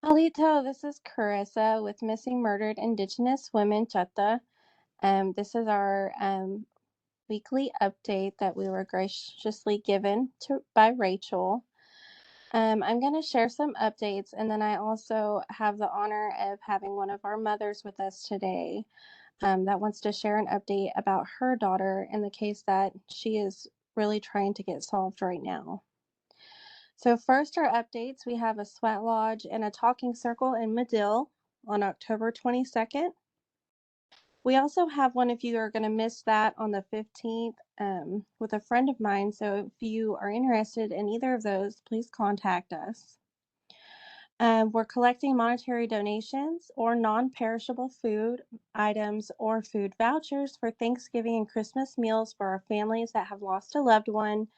Alito, this is Karissa with Missing Murdered Indigenous Women, Chahta. This is our weekly update that we were graciously given by Rachel. I'm going to share some updates, and then I also have the honor of having one of our mothers with us today that wants to share an update about her daughter in the case that she is really trying to get solved right now. So first, our updates. We have a sweat lodge and a talking circle in Madill on October 22nd. We also have one if you are going to miss that on the 15th with a friend of mine. So if you are interested in either of those, please contact us. We're collecting monetary donations or non-perishable food items or food vouchers for Thanksgiving and Christmas meals for our families that have lost a loved one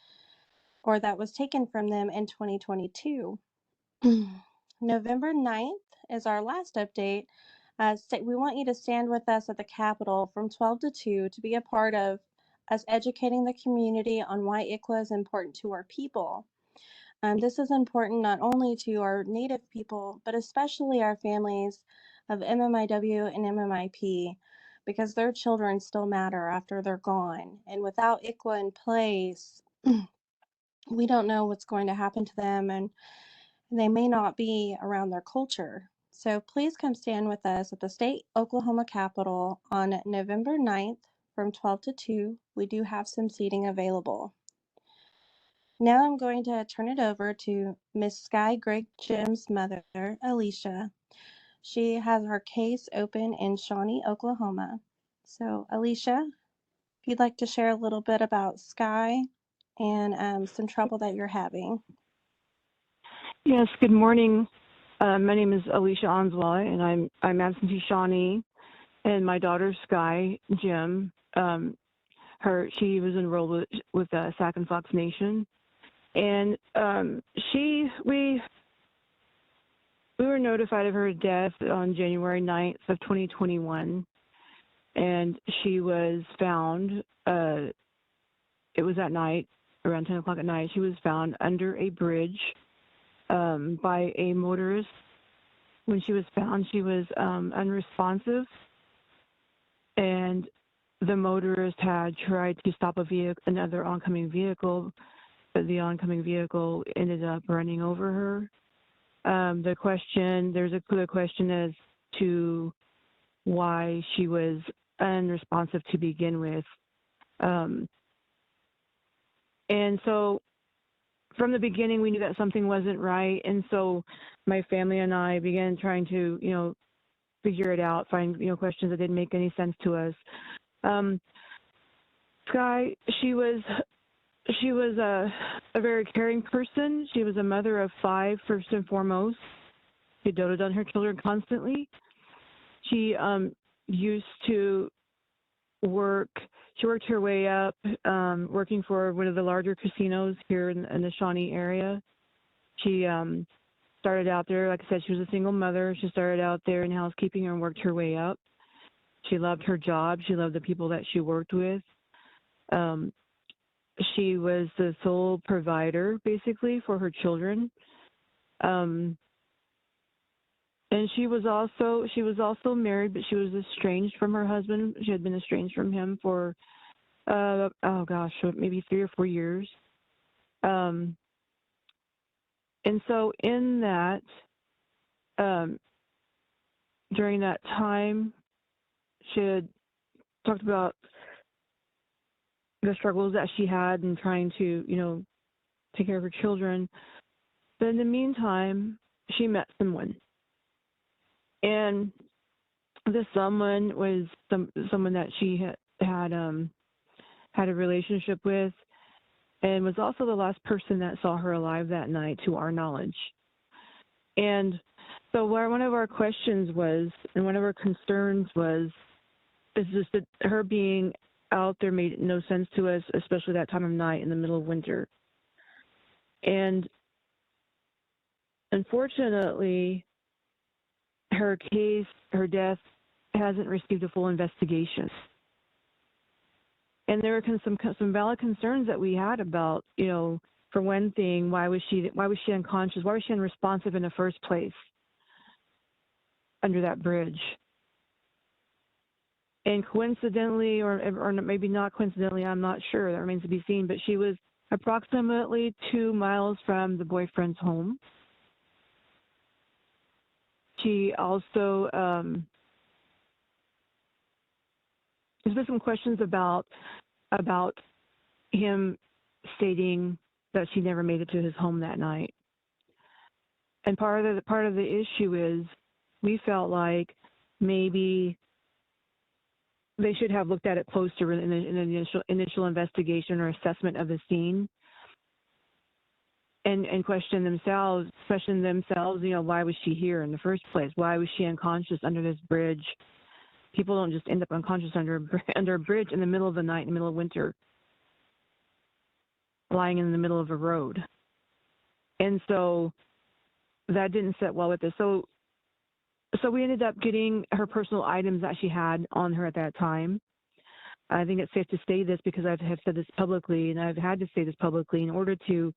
or that was taken from them in 2022. November 9th is our last update. We want you to stand with us at the Capitol from 12 to 2 to be a part of us educating the community on why ICWA is important to our people. This is important not only to our Native people, but especially our families of MMIW and MMIP, because their children still matter after they're gone. And without ICWA in place, we don't know what's going to happen to them, and they may not be around their culture. So please come stand with us at the state Oklahoma Capitol on November 9th from 12 to 2. We do have some seating available. Now I'm going to turn it over to Miss Sky Greg Jim's mother, Alicia. She has her case open in Shawnee, Oklahoma. So Alicia, if you'd like to share a little bit about Sky and some trouble that you're having. Yes, good morning. My name is Alicia Onswala, and I'm absentee Shawnee, and my daughter Sky Jim. She was enrolled with Sac and Fox Nation, and we were notified of her death on January 9th of 2021, and she was found. It was at night, around 10 o'clock at night. She was found under a bridge by a motorist. When she was found, she was unresponsive, and the motorist had tried to stop another oncoming vehicle, but the oncoming vehicle ended up running over her. There's a clear question as to why she was unresponsive to begin with. And so from the beginning, we knew that something wasn't right. And so my family and I began trying to, figure it out, find, questions that didn't make any sense to us. Sky, she was a very caring person. She was a mother of 5, first and foremost. She doted on her children constantly. She used to work. She worked her way up, working for one of the larger casinos here in the Shawnee area. She started out there, like I said, she was a single mother. She started out there in housekeeping and worked her way up. She loved her job. She loved the people that she worked with. She was the sole provider, basically, for her children. And she was also married, but she was estranged from her husband. She had been estranged from him for, maybe 3 or 4 years. And so in that, during that time, she had talked about the struggles that she had in trying to, take care of her children. But in the meantime, she met someone. And this someone was someone that she had a relationship with, and was also the last person that saw her alive that night, to our knowledge. And so one of our questions was, and one of our concerns was, is just that her being out there made no sense to us, especially that time of night in the middle of winter. And unfortunately, her death hasn't received a full investigation. And there were some valid concerns that we had about, for one thing, why was she unconscious? Why was she unresponsive in the first place? under that bridge. And coincidentally, or maybe not coincidentally, I'm not sure, that remains to be seen, but she was approximately 2 miles from the boyfriend's home. She also, there's been some questions about him stating that she never made it to his home that night. And part of the issue is we felt like maybe they should have looked at it closer in an initial investigation or assessment of the scene, and question themselves, you know, why was she here in the first place? Why was she unconscious under this bridge? People don't just end up unconscious under a bridge in the middle of the night, in the middle of winter, lying in the middle of a road. And so that didn't sit well with us. So we ended up getting her personal items that she had on her at that time. I think it's safe to say this because I have said this publicly, and I've had to say this publicly in order to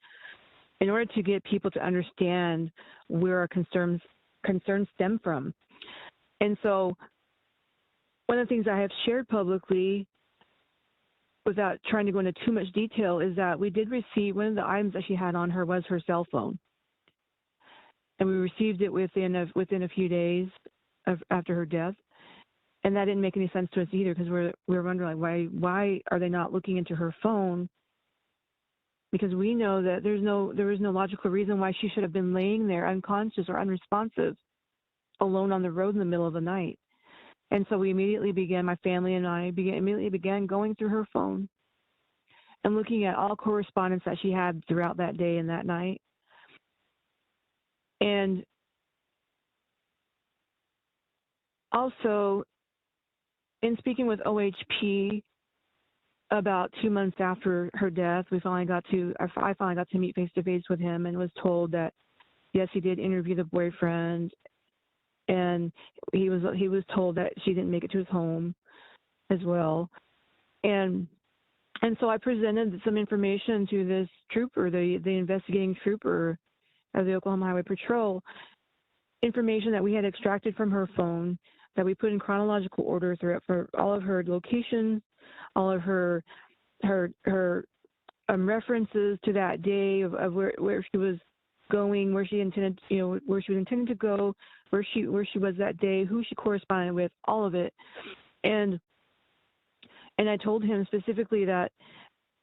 get people to understand where our concerns stem from. And so one of the things I have shared publicly, without trying to go into too much detail, is that we did receive, one of the items that she had on her was her cell phone. And we received it within a few days after her death, and that didn't make any sense to us either, because we were wondering, like, why are they not looking into her phone? Because we know that there is no logical reason why she should have been laying there unconscious or unresponsive, alone on the road in the middle of the night. And so we immediately began, my family and I immediately began going through her phone and looking at all correspondence that she had throughout that day and that night. And also, in speaking with OHP about 2 months after her death, I finally got to meet face to face with him, and was told that yes, he did interview the boyfriend, and he was told that she didn't make it to his home as well. And so I presented some information to this trooper, the investigating trooper of the Oklahoma Highway Patrol, information that we had extracted from her phone, that we put in chronological order throughout for all of her locations, all of her references to that day of where she was going, where she intended, you know, where she was intending to go, where she was that day, who she corresponded with, all of it. And I told him specifically that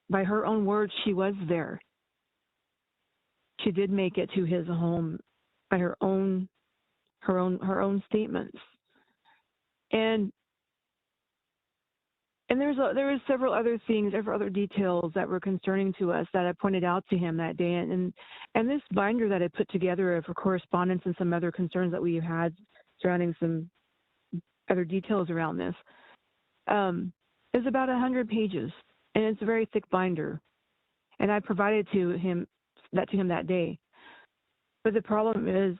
by her own words, she was there. She did make it to his home by her own statements. And there was several other things, several other details that were concerning to us that I pointed out to him that day. And this binder that I put together for correspondence and some other concerns that we had surrounding some other details around this is about 100 pages, and it's a very thick binder. And I provided to him that day. But the problem is,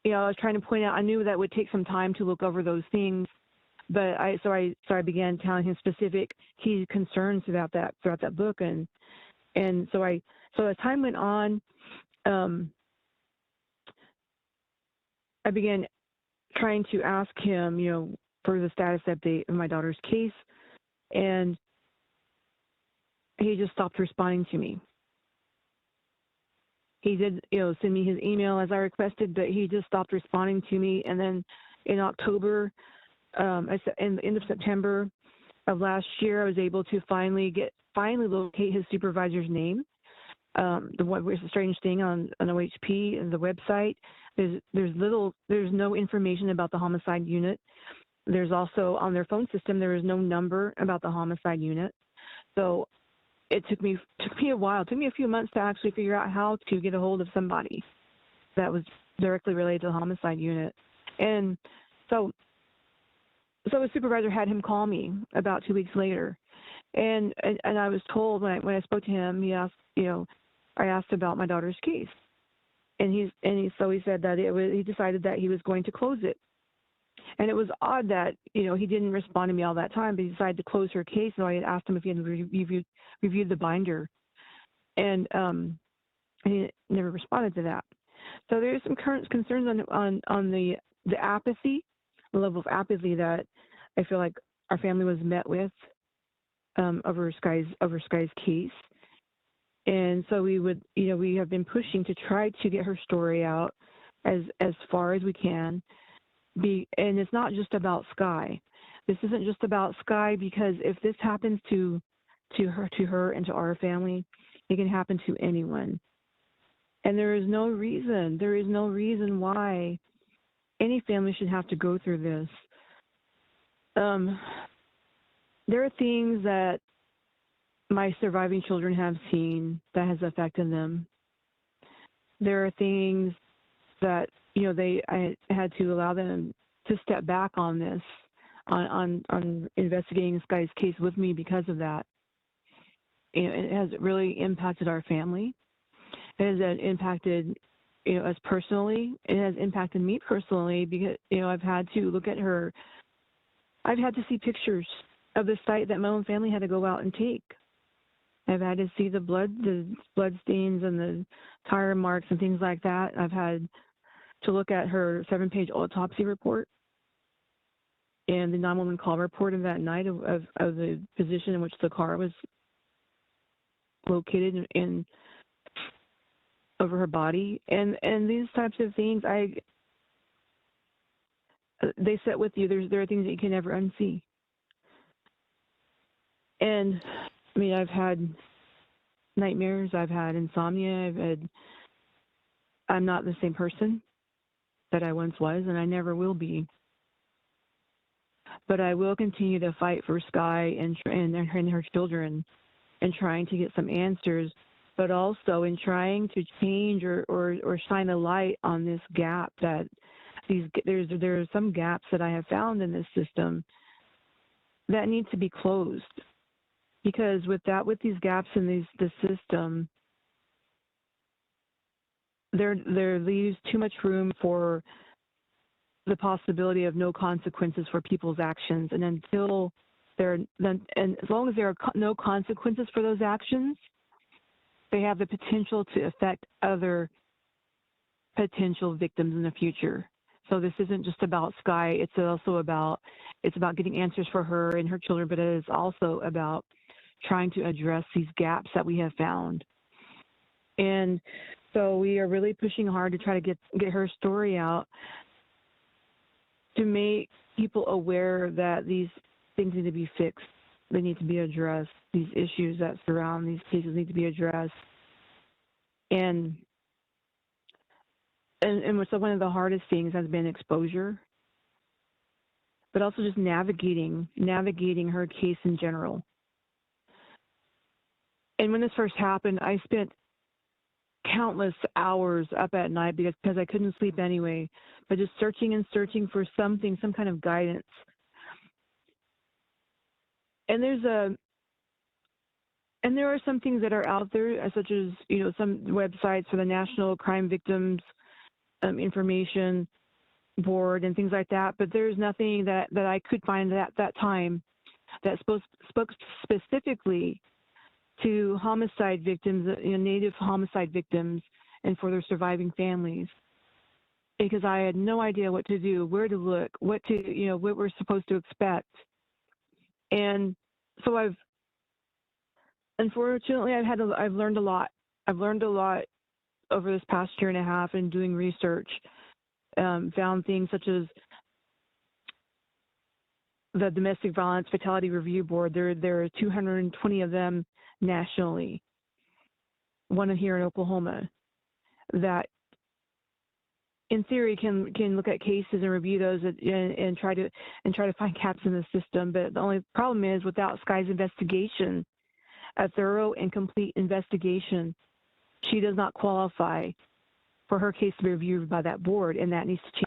you know, I was trying to point out, I knew that would take some time to look over those things, but I began telling him specific key concerns throughout that book, and so as time went on, I began trying to ask him, you know, for the status update of my daughter's case, and he just stopped responding to me. He did, you know, send me his email as I requested, but he just stopped responding to me. And then in October, in the end of September of last year, I was able to finally locate his supervisor's name. The strange thing on OHP and the website, there's no information about the homicide unit. There's also on their phone system, there is no number about the homicide unit. So it took me a while. It took me a few months to actually figure out how to get a hold of somebody that was directly related to the homicide unit. And so the supervisor had him call me about 2 weeks later, and I was told when I spoke to him, he asked, you know, I asked about my daughter's case, and he said that he decided that he was going to close it. And it was odd that, you know, he didn't respond to me all that time, but he decided to close her case. So I had asked him if he had reviewed the binder, and he never responded to that. So there's some current concerns on the apathy, the level of apathy that I feel like our family was met with over Sky's case. And so we would, we have been pushing to try to get her story out as far as we can. And it's not just about Sky. This isn't just about Sky, because if this happens to her and to our family, it can happen to anyone. And there is no reason why any family should have to go through this. There are things that my surviving children have seen that has affected them. There are things that, I had to allow them to step back on this, on investigating Sky's case with me because of that. It has really impacted our family. It has impacted, us personally. It has impacted me personally because, I've had to look at her. I've had to see pictures of the site that my own family had to go out and take. I've had to see the blood stains and the tire marks and things like that. I've had to look at her 7-page autopsy report and the 911 call report of that night of the position in which the car was located in over her body. And these types of things, they sit with you. There are things that you can never unsee. And I mean, I've had nightmares, I've had insomnia, I'm not the same person that I once was, and I never will be. But I will continue to fight for Sky and her children, and trying to get some answers, but also in trying to change or shine a light on this gap that there are some gaps that I have found in this system that need to be closed. Because with these gaps in the system, there leaves too much room for the possibility of no consequences for people's actions. And as long as there are no consequences for those actions, they have the potential to affect other potential victims in the future. So this isn't just about Sky. It's about getting answers for her and her children, but it is also about trying to address these gaps that we have found. And so we are really pushing hard to try to get her story out, to make people aware that these things need to be fixed. They need to be addressed. These issues that surround these cases need to be addressed. And so one of the hardest things has been exposure, but also just navigating her case in general. And when this first happened, I spent countless hours up at night because I couldn't sleep anyway, but just searching and searching for something, some kind of guidance. And there are some things that are out there, such as some websites for the National Crime Victims Information Board and things like that. But there's nothing that I could find at that time that spoke specifically to homicide victims, Native homicide victims, and for their surviving families, because I had no idea what to do, where to look, what we're supposed to expect. And so I've learned a lot. I've learned a lot over this past year and a half in doing research. Found things such as the Domestic Violence Fatality Review Board. There are 220 of them nationally, one here in Oklahoma, that in theory can look at cases and review those and try to find gaps in the system. But the only problem is, without Sky's investigation, a thorough and complete investigation, she does not qualify for her case to be reviewed by that board, and that needs to change.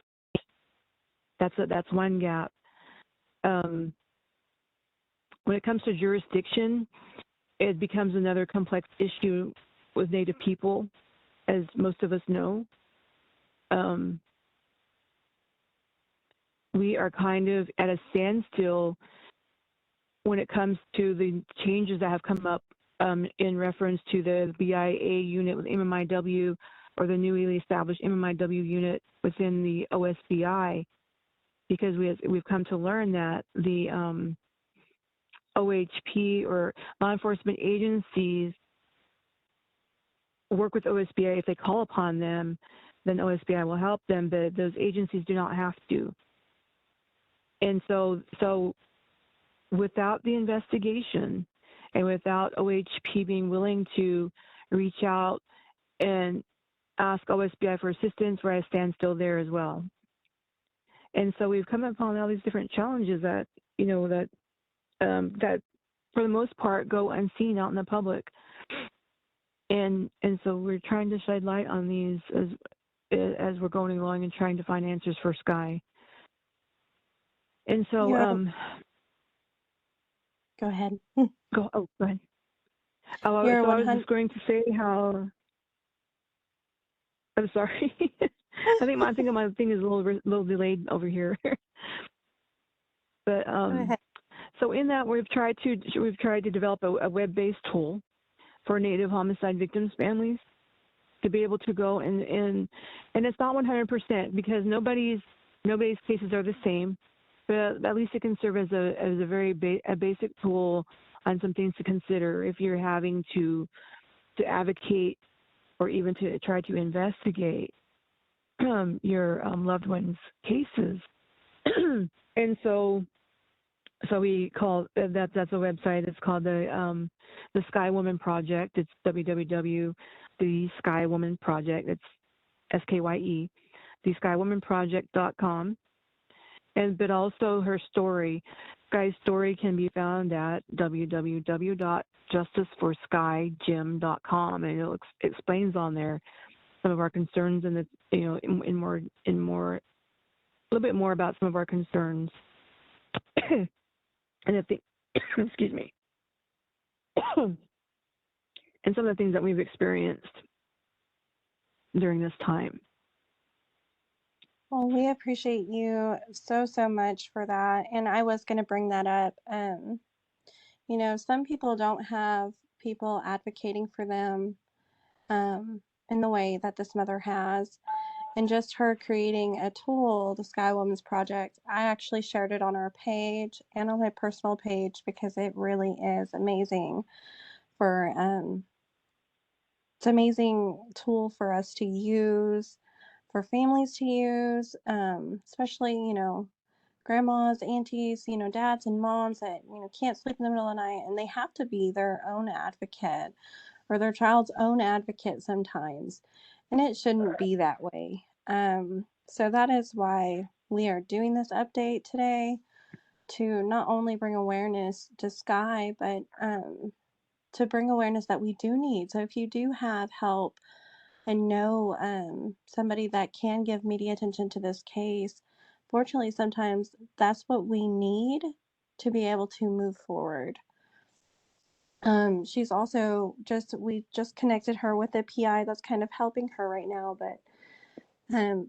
That's one gap. When it comes to jurisdiction, it becomes another complex issue with Native people, as most of us know. We are kind of at a standstill when it comes to the changes that have come up in reference to the BIA unit with MMIW or the newly established MMIW unit within the OSBI, because we've come to learn that the OHP or law enforcement agencies work with OSBI. If they call upon them, then OSBI will help them, but those agencies do not have to. And so without the investigation and without OHP being willing to reach out and ask OSBI for assistance, where I stand still there as well. And so we've come upon all these different challenges that, you know, that for the most part go unseen out in the public. And so we're trying to shed light on these as we're going along and trying to find answers for Sky. And so, go ahead. Go ahead. So I was just going to say how, I'm sorry. I think my thing is a little delayed over here. But so in that we've tried to develop a web-based tool for Native homicide victims' families to be able to go and it's not 100% because nobody's cases are the same, but at least it can serve as a very basic tool on some things to consider if you're having to advocate or even to try to investigate your loved ones' cases. And so we call that's a website. It's called the Sky Woman Project. It's www.the Project. It's SKYE, theskywomanproject.com. But also her story. Sky's story can be found at www.justiceforskygym.com, and it explains on there some of our concerns and a little bit more about some of our concerns. And excuse me, and some of the things that we've experienced during this time. Well, we appreciate you so much for that. And I was going to bring that up. You know, some people don't have people advocating for them in the way that this mother has. And just her creating a tool, the Sky Woman's Project, I actually shared it on our page and on my personal page because it really is amazing it's an amazing tool for us to use, for families to use, especially, you know, grandmas, aunties, you know, dads and moms that, you know, can't sleep in the middle of the night and they have to be their own advocate or their child's own advocate sometimes. And it shouldn't be that way. So that is why we are doing this update today, to not only bring awareness to Sky, but to bring awareness that we do need. So if you do have help and know somebody that can give media attention to this case, fortunately, sometimes that's what we need to be able to move forward. She's also we just connected her with a PI that's kind of helping her right now, but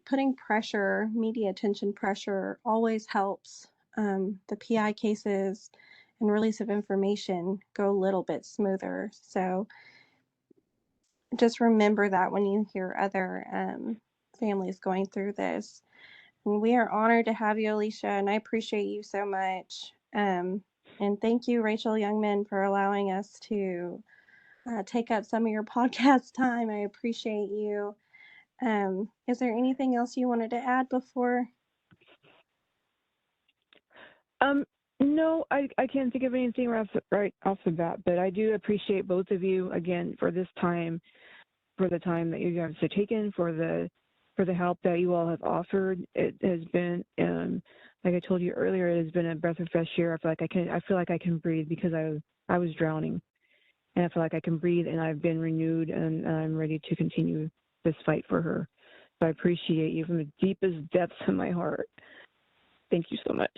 putting pressure, media attention pressure, always helps the PI cases and release of information go a little bit smoother. So just remember that when you hear other families going through this. And we are honored to have you, Alicia, and I appreciate you so much. And thank you, Rachel Youngman, for allowing us to take up some of your podcast time. I appreciate you. Is there anything else you wanted to add before? No, I can't think of anything right off the bat, but I do appreciate both of you again for this time, for the time that you guys have taken, for the help that you all have offered. It has been, like I told you earlier, it has been a breath of fresh air. I feel like I can breathe because I was drowning, and I feel like I can breathe, and I've been renewed, and I'm ready to continue this fight for her. So I appreciate you from the deepest depths of my heart. Thank you so much.